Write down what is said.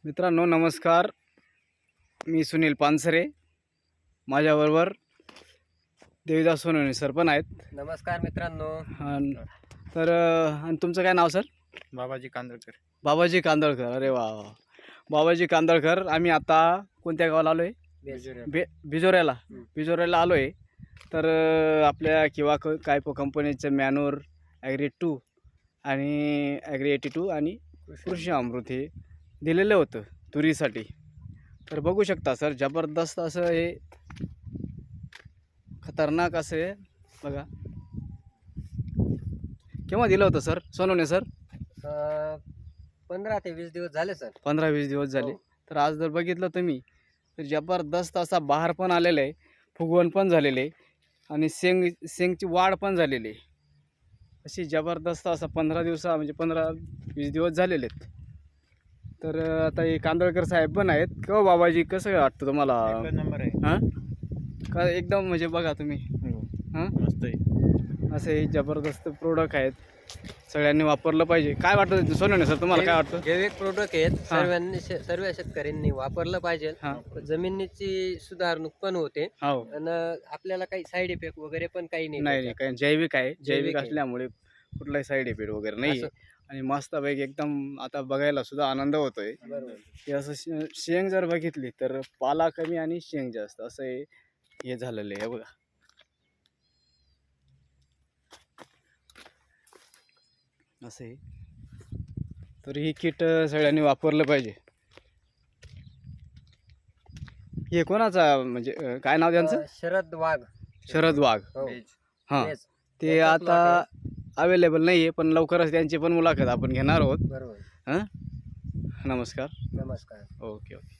मित्रांनो नमस्कार. मी सुनील पानसरे. माझ्याबरोबर देवीदास सोनवणे सर पण आहेत. नमस्कार मित्रांनो. तर आणि तुमचं काय नाव सर? बाबाजी कांदळकर. बाबाजी कांदळकर. अरे वा वा. बाबाजी कांदळकर. आम्ही आता कोणत्या गावाला आलो आहे? बिजोऱ्याला. बिजोऱ्याला आलो आहे. तर आपल्या किंवा कायपो कंपनीचं मॅनूर ॲग्री 2 आणि ॲग्री 82 आणि कृषी अमृत हे दिलेलं होतं तुरीसाठी. तर बघू शकता सर, जबरदस्त असं हे खतरनाक असं आहे बघा. केव्हा दिलं होतं सर सोनवणे सर? 15 ते 20 दिवस झाले सर. 15-20 दिवस झाले. तर आज जर बघितलं तुम्ही तर जबरदस्त असा बहार पण आलेला आहे, फुगवण पण झालेलं आहे आणि शेंगची वाढ पण झालेली आहे. अशी जबरदस्त असा 15 दिवसा म्हणजे 15-20 दिवस झालेले आहेत. तर आता हे कांदळकर साहेब पण आहेत. का बाबाजी, कसं वाटतं तुम्हाला? एकच नंबर आहे. हां का एकदम म्हणजे बघा तुम्ही हां मस्त आहे. असे हे जबरदस्त प्रोडक्ट आहेत, सगळ्यांनी वापरलं पाहिजे. काय वाटतं सोनवणे सर तुम्हाला, काय वाटतं? जैविक प्रोडक्ट आहेत, सर्व शेतकऱ्यांनी वापरलं पाहिजे. जमिनीची सुधारणूक पण होते हो. आणि आपल्याला काही साईड इफेक्ट वगैरे पण काही नाही. नाही काही जैविक आहे. जैविक आहे. असल्यामुळे कुठलाही साईड इफेक्ट वगैरे नाही आहे. आणि मस्तपैकी एकदम आता बघायला सुद्धा आनंद होतोय. हे असं शेंग जर बघितली तर पाला कमी आणि शेंग जास्त असं हे झालेलं आहे बघा. असं आहे. तर ही किट सगळ्यांनी वापरलं पाहिजे. हे कोणाचा म्हणजे काय नाव त्यांचं? शरद वाघ. शरद वाघ. हो. हां तेच. ते त्याचाच आता अवेलेबल नाही आहे, पण लवकरच त्यांची पण मुलाखत आपण घेणार आहोत. बरोबर. हां नमस्कार. नमस्कार. Okay okay.